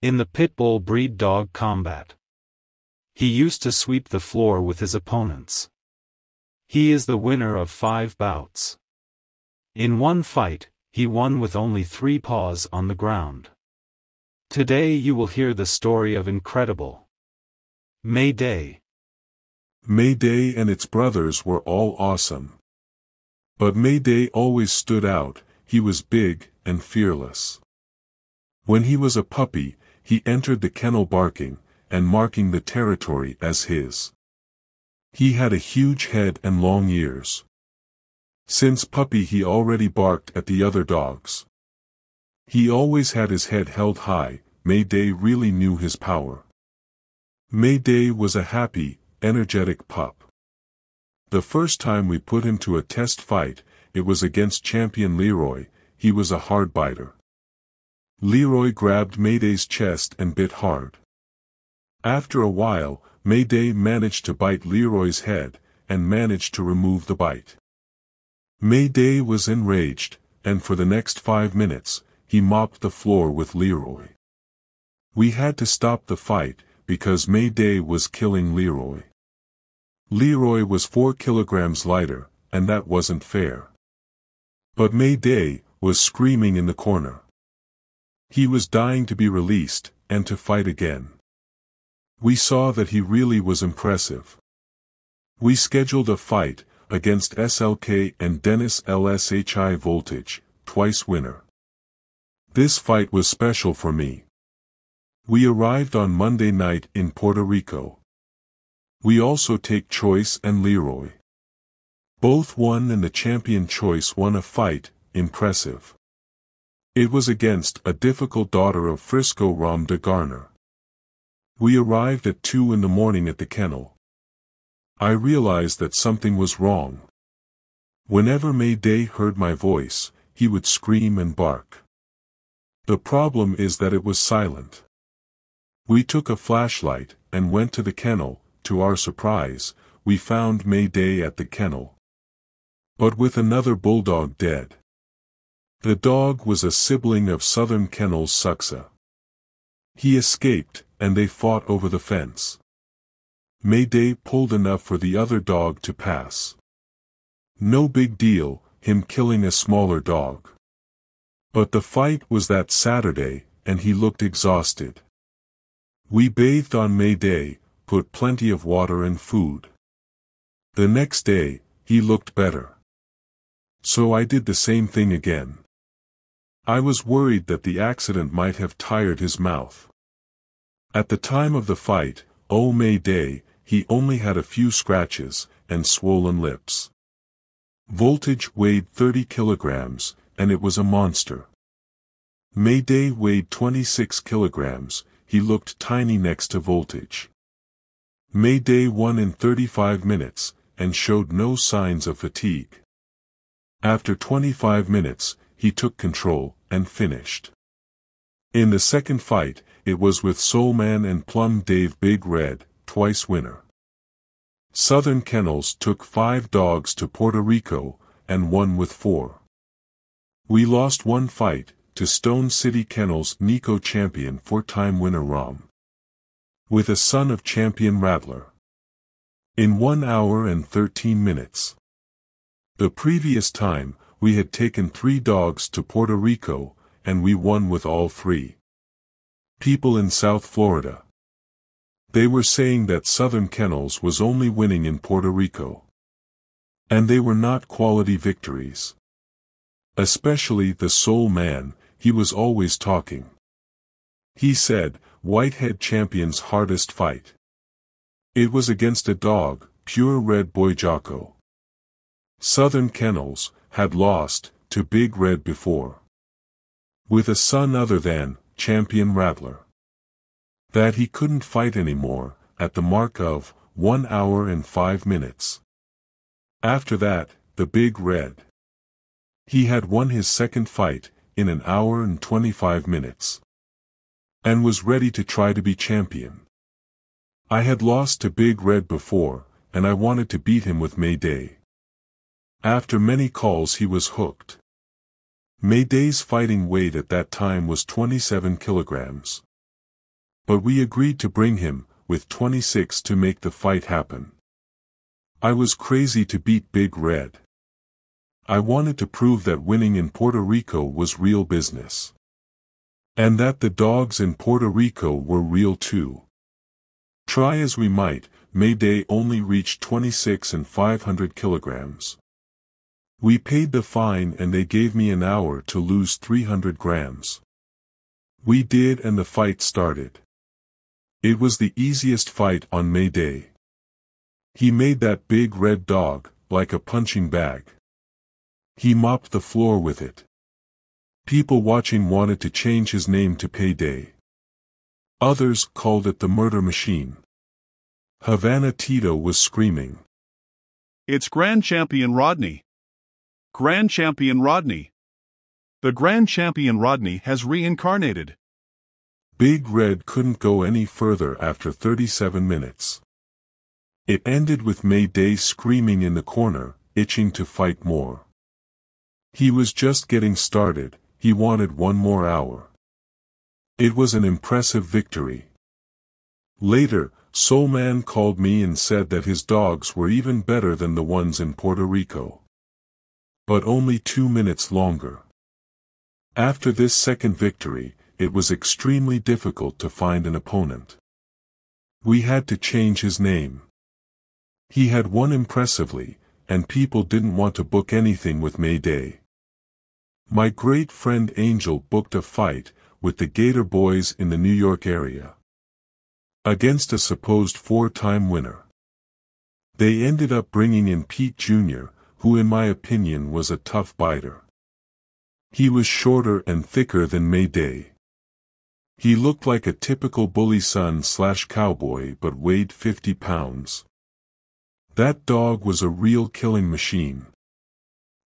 in the pit bull breed dog combat. He used to sweep the floor with his opponents. He is the winner of 5 bouts. In one fight, he won with only 3 paws on the ground. Today you will hear the story of incredible Mayday. Mayday and its brothers were all awesome. But Mayday always stood out. He was big and fearless. When he was a puppy, he entered the kennel barking and marking the territory as his. He had a huge head and long ears. Since puppy he already barked at the other dogs. He always had his head held high. Mayday really knew his power. Mayday was a happy, energetic pup. The first time we put him to a test fight, it was against Champion Leroy. He was a hard biter. Leroy grabbed Mayday's chest and bit hard. After a while, Mayday managed to bite Leroy's head, and managed to remove the bite. Mayday was enraged, and for the next 5 minutes, he mopped the floor with Leroy. We had to stop the fight, because Mayday was killing Leroy. Leroy was 4 kilograms lighter, and that wasn't fair. But Mayday was screaming in the corner. He was dying to be released, and to fight again. We saw that he really was impressive. We scheduled a fight against SLK and Dennis LSHI Voltage, twice winner. This fight was special for me. We arrived on Monday night in Puerto Rico. We also take Choice and Leroy. Both won, and the champion Choice won a fight. Impressive. It was against a difficult daughter of Frisco Ram de Garner. We arrived at 2 in the morning at the kennel. I realized that something was wrong. Whenever Mayday heard my voice, he would scream and bark. The problem is that it was silent. We took a flashlight and went to the kennel. To our surprise, we found Mayday at the kennel, but with another bulldog dead. The dog was a sibling of Southern Kennels Suxa. He escaped, and they fought over the fence. Mayday pulled enough for the other dog to pass. No big deal, him killing a smaller dog. But the fight was that Saturday, and he looked exhausted. We bathed on Mayday, put plenty of water and food. The next day, he looked better. So I did the same thing again. I was worried that the accident might have tired his mouth. At the time of the fight, Mayday, he only had a few scratches and swollen lips. Voltage weighed 30 kilograms, and it was a monster. Mayday weighed 26 kilograms, he looked tiny next to Voltage. Mayday won in 35 minutes, and showed no signs of fatigue. After 25 minutes, he took control, and finished. In the second fight, it was with Soulman and Plum Dave Big Red, twice winner. Southern Kennels took 5 dogs to Puerto Rico, and won with 4. We lost one fight, to Stone City Kennels Nico champion 4-time winner Rom. With a son of champion Rattler. In 1 hour and 13 minutes. The previous time, we had taken 3 dogs to Puerto Rico, and we won with all 3. People in South Florida. They were saying that Southern Kennels was only winning in Puerto Rico. And they were not quality victories. Especially the Soul Man, he was always talking. He said, Whitehead champion's hardest fight. It was against a dog, Pure Red Boy Jocko. Southern Kennels had lost to Big Red before. With a son other than Champion Rattler. That he couldn't fight anymore, at the mark of 1 hour and 5 minutes. After that, the Big Red. He had won his second fight, in 1 hour and 25 minutes. And was ready to try to be champion. I had lost to Big Red before, and I wanted to beat him with Mayday. After many calls he was hooked. Mayday's fighting weight at that time was 27 kilograms. But we agreed to bring him, with 26 to make the fight happen. I was crazy to beat Big Red. I wanted to prove that winning in Puerto Rico was real business. And that the dogs in Puerto Rico were real too. Try as we might, Mayday only reached 26 and 500 kilograms. We paid the fine and they gave me an hour to lose 300 grams. We did and the fight started. It was the easiest fight on Mayday. He made that big red dog, like a punching bag. He mopped the floor with it. People watching wanted to change his name to Payday. Others called it the murder machine. Havana Tito was screaming. It's Grand Champion Rodney. Grand Champion Rodney. The Grand Champion Rodney has reincarnated. Big Red couldn't go any further after 37 minutes. It ended with Mayday screaming in the corner, itching to fight more. He was just getting started, he wanted one more hour. It was an impressive victory. Later, Soul Man called me and said that his dogs were even better than the ones in Puerto Rico. But only 2 minutes longer. After this second victory, it was extremely difficult to find an opponent. We had to change his name. He had won impressively, and people didn't want to book anything with Mayday. My great friend Angel booked a fight with the Gator Boys in the New York area. Against a supposed 4-time winner. They ended up bringing in Pete Jr., who in my opinion was a tough biter. He was shorter and thicker than Mayday. He looked like a typical bully son/cowboy but weighed 50 pounds. That dog was a real killing machine.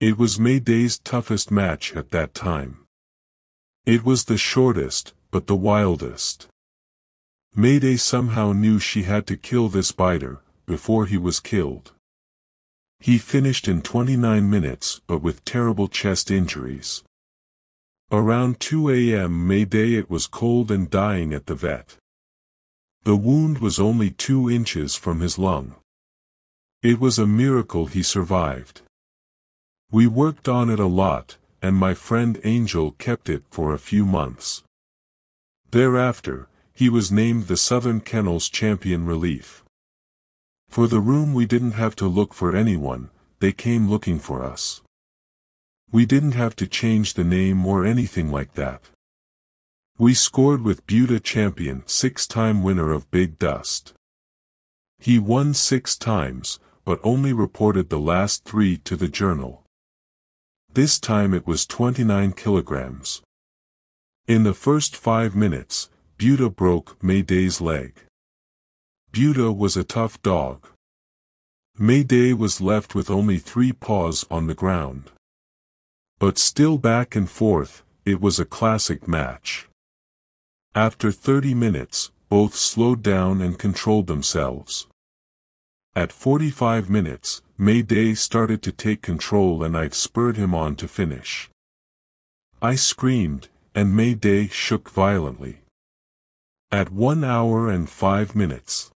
It was Mayday's toughest match at that time. It was the shortest, but the wildest. Mayday somehow knew she had to kill this biter, before he was killed. He finished in 29 minutes but with terrible chest injuries. Around 2 a.m. Mayday it was cold and dying at the vet. The wound was only 2 inches from his lung. It was a miracle he survived. We worked on it a lot, and my friend Angel kept it for a few months. Thereafter, he was named the Southern Kennels Champion Relief. For the room we didn't have to look for anyone, they came looking for us. We didn't have to change the name or anything like that. We scored with Buda Champion, 6-time winner of Big Dust. He won 6 times, but only reported the last 3 to the journal. This time it was 29 kilograms. In the first 5 minutes, Buda broke Mayday's leg. Buda was a tough dog. Mayday was left with only 3 paws on the ground. But still back and forth, it was a classic match. After 30 minutes, both slowed down and controlled themselves. At 45 minutes, Mayday started to take control and I spurred him on to finish. I screamed, and Mayday shook violently. At 1 hour and 5 minutes.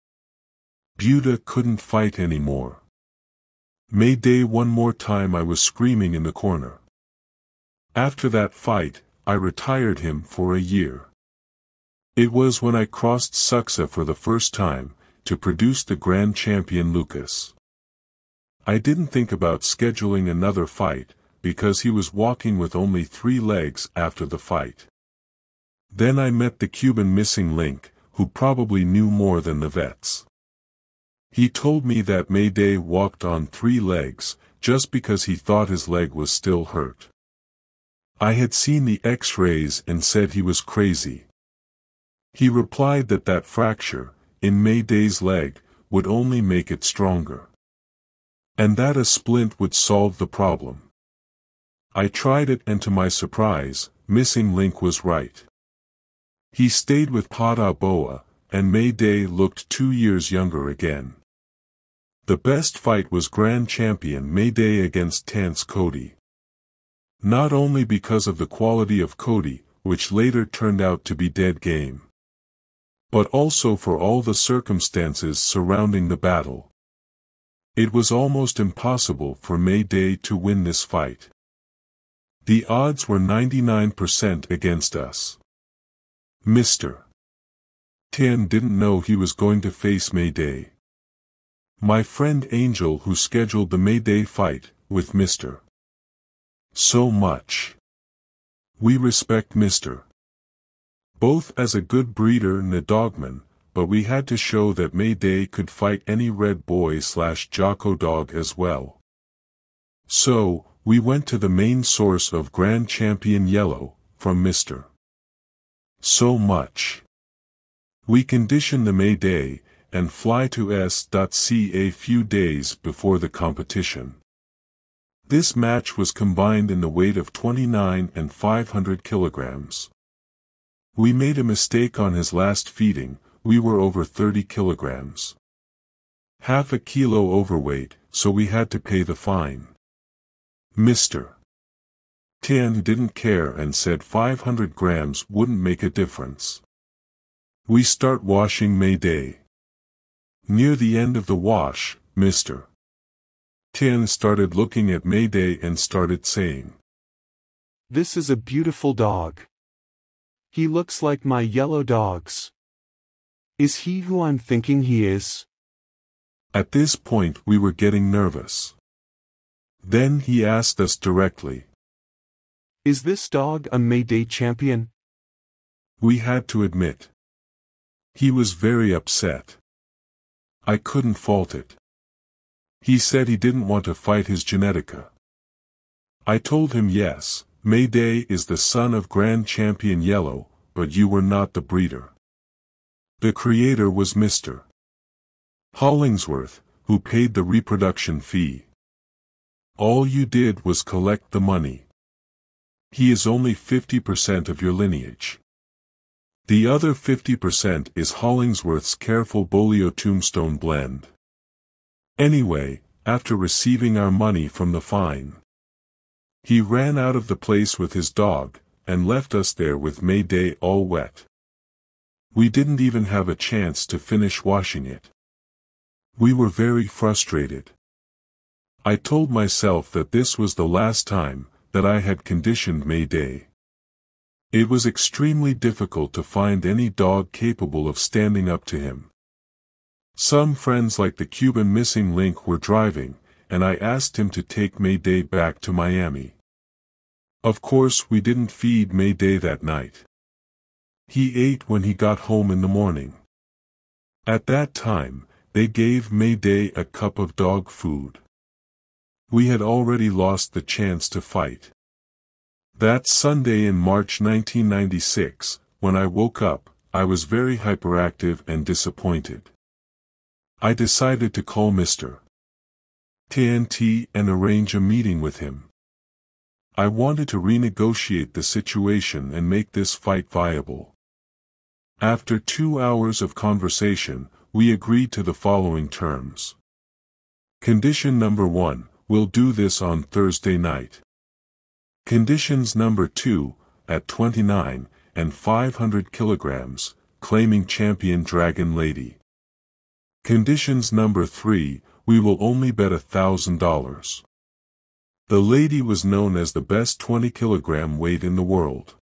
Buda couldn't fight anymore. Mayday one more time. I was screaming in the corner. After that fight, I retired him for a year. It was when I crossed Suxa for the first time, to produce the Grand Champion Lucas. I didn't think about scheduling another fight, because he was walking with only 3 legs after the fight. Then I met the Cuban missing link, who probably knew more than the vets. He told me that Mayday walked on 3 legs, just because he thought his leg was still hurt. I had seen the X-rays and said he was crazy. He replied that that fracture, in Mayday's leg, would only make it stronger. And that a splint would solve the problem. I tried it and to my surprise, Missing Link was right. He stayed with Pada Boa, and Mayday looked 2 years younger again. The best fight was Grand Champion Mayday against Tance Cody. Not only because of the quality of Cody, which later turned out to be dead game. but also for all the circumstances surrounding the battle. It was almost impossible for May Day to win this fight. The odds were 99% against us. Mr. Tian didn't know he was going to face May Day. My friend Angel, who scheduled the May Day fight with Mr. So much. We respect Mr. both as a good breeder and a dogman, but we had to show that May Day could fight any red boy/Jocko dog as well. So, we went to the main source of Grand Champion Yellow, from Mr. So much. We conditioned the May Day, and fly to S.C. a few days before the competition. This match was combined in the weight of 29 and 500 kilograms. We made a mistake on his last feeding. We were over 30 kilograms. Half a kilo overweight, so we had to pay the fine. Mr. Tian didn't care and said 500 grams wouldn't make a difference. We start washing May Day. Near the end of the wash, Mr. Tian started looking at May Day and started saying, "This is a beautiful dog. He looks like my yellow dogs. Is he who I'm thinking he is?" At this point we were getting nervous. Then he asked us directly, "Is this dog a May Day champion?" We had to admit. He was very upset. I couldn't fault it. He said he didn't want to fight his Genetica. I told him yes, May Day is the son of Grand Champion Yellow, but you were not the breeder. The creator was Mr. Hollingsworth, who paid the reproduction fee. All you did was collect the money. He is only 50% of your lineage. The other 50% is Hollingsworth's careful Bolio Tombstone blend. Anyway, after receiving our money from the fine, he ran out of the place with his dog, and left us there with May Day all wet. We didn't even have a chance to finish washing it. We were very frustrated. I told myself that this was the last time that I had conditioned May Day. It was extremely difficult to find any dog capable of standing up to him. Some friends like the Cuban missing link were driving, and I asked him to take May Day back to Miami. Of course we didn't feed May Day that night. He ate when he got home in the morning. At that time, they gave May Day a cup of dog food. We had already lost the chance to fight. That Sunday in March 1996, when I woke up, I was very hyperactive and disappointed. I decided to call Mr. TNT and arrange a meeting with him. I wanted to renegotiate the situation and make this fight viable. After 2 hours of conversation, we agreed to the following terms. Condition number 1, we'll do this on Thursday night. Conditions number 2, at 29 and 500 kilograms, claiming champion Dragon Lady. Conditions number 3, we will only bet $1,000. The lady was known as the best 20-kilogram weight in the world.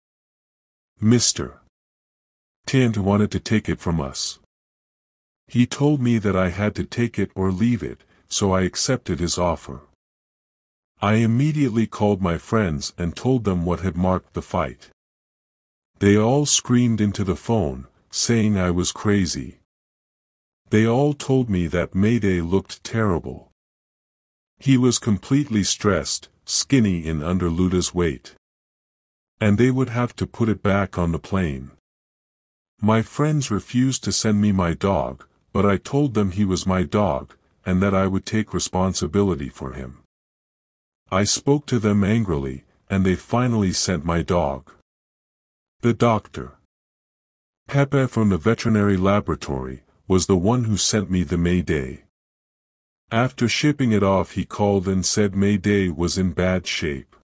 Mr. Tian wanted to take it from us. He told me that I had to take it or leave it, so I accepted his offer. I immediately called my friends and told them what had marked the fight. They all screamed into the phone, saying I was crazy. They all told me that May Day looked terrible. He was completely stressed, skinny and under Luda's weight. And they would have to put it back on the plane. My friends refused to send me my dog, but I told them he was my dog, and that I would take responsibility for him. I spoke to them angrily, and they finally sent my dog. The doctor, Pepe from the veterinary laboratory, was the one who sent me the May Day. After shipping it off, he called and said May Day was in bad shape.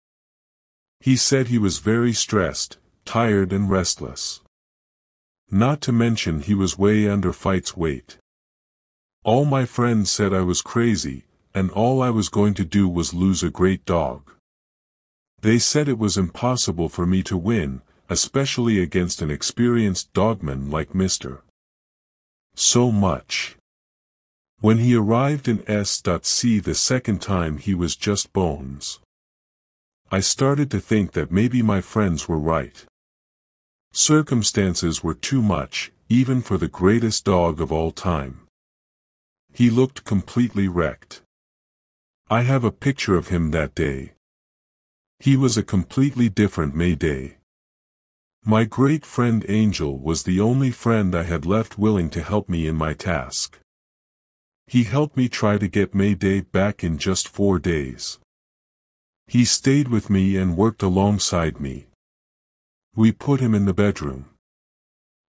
He said he was very stressed, tired and restless. Not to mention he was way under Fight's weight. All my friends said I was crazy, and all I was going to do was lose a great dog. They said it was impossible for me to win, especially against an experienced dogman like Mr. So much. When he arrived in S.C. the second time, he was just bones. I started to think that maybe my friends were right. Circumstances were too much, even for the greatest dog of all time. He looked completely wrecked. I have a picture of him that day. He was a completely different Mayday. My great friend Angel was the only friend I had left willing to help me in my task. He helped me try to get Mayday back in just 4 days. He stayed with me and worked alongside me. We put him in the bedroom.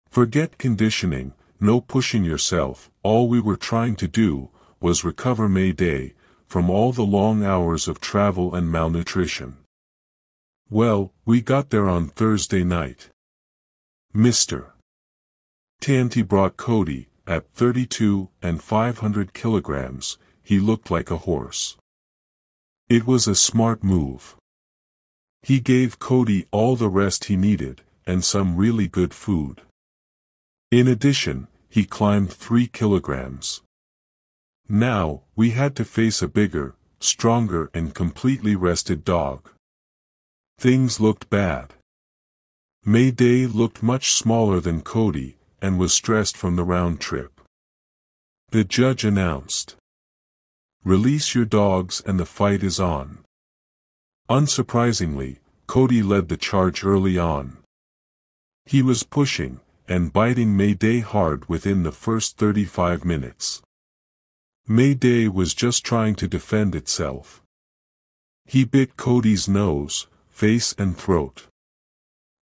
Forget conditioning, no pushing yourself, all we were trying to do was recover Mayday from all the long hours of travel and malnutrition. Well, we got there on Thursday night. Mr. Tanti brought Cody. At 32 and 500 kilograms, he looked like a horse. It was a smart move. He gave Cody all the rest he needed, and some really good food. In addition, he climbed 3 kilograms. Now, we had to face a bigger, stronger and completely rested dog. Things looked bad. Mayday looked much smaller than Cody, and was stressed from the round trip. The judge announced, "Release your dogs and the fight is on." Unsurprisingly, Cody led the charge early on. He was pushing and biting Mayday hard within the first 35 minutes. Mayday was just trying to defend itself. He bit Cody's nose, face and throat.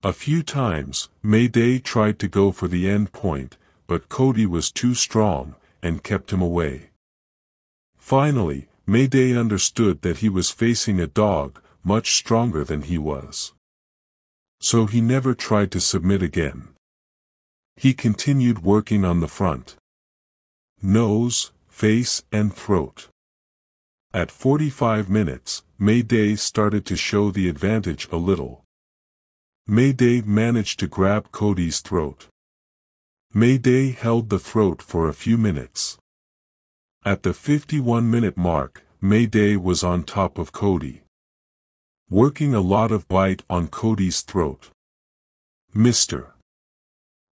A few times, Mayday tried to go for the end point, but Cody was too strong, and kept him away. Finally, Mayday understood that he was facing a dog, much stronger than he was. So he never tried to submit again. He continued working on the front, nose, face and throat. At 45 minutes, Mayday started to show the advantage a little. Mayday managed to grab Cody's throat. Mayday held the throat for a few minutes. At the 51-minute mark, Mayday was on top of Cody, working a lot of bite on Cody's throat. Mr.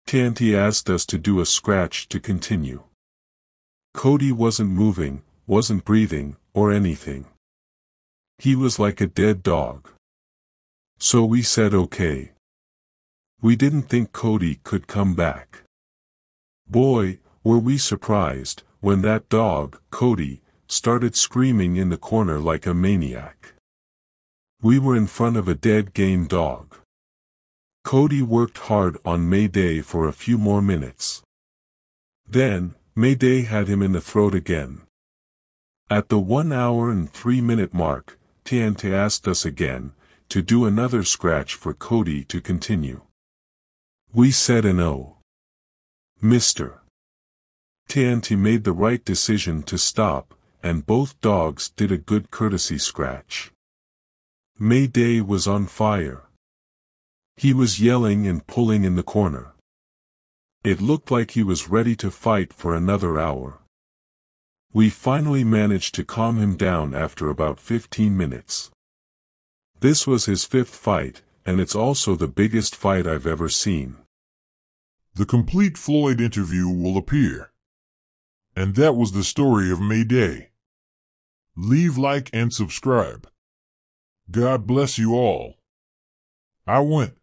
Tanti asked us to do a scratch to continue. Cody wasn't moving, wasn't breathing, or anything. He was like a dead dog. So we said okay. We didn't think Cody could come back. Boy, were we surprised, when that dog, Cody, started screaming in the corner like a maniac. We were in front of a dead game dog. Cody worked hard on Mayday for a few more minutes. Then, Mayday had him in the throat again. At the 1 hour and 3-minute mark, Tanti asked us again, to do another scratch for Cody to continue. We said no. Mr. Tanti made the right decision to stop, and both dogs did a good courtesy scratch. Mayday was on fire. He was yelling and pulling in the corner. It looked like he was ready to fight for another hour. We finally managed to calm him down after about 15 minutes. This was his 5th fight, and it's also the biggest fight I've ever seen. The complete Floyd interview will appear. And that was the story of Mayday. Leave like and subscribe. God bless you all. I went.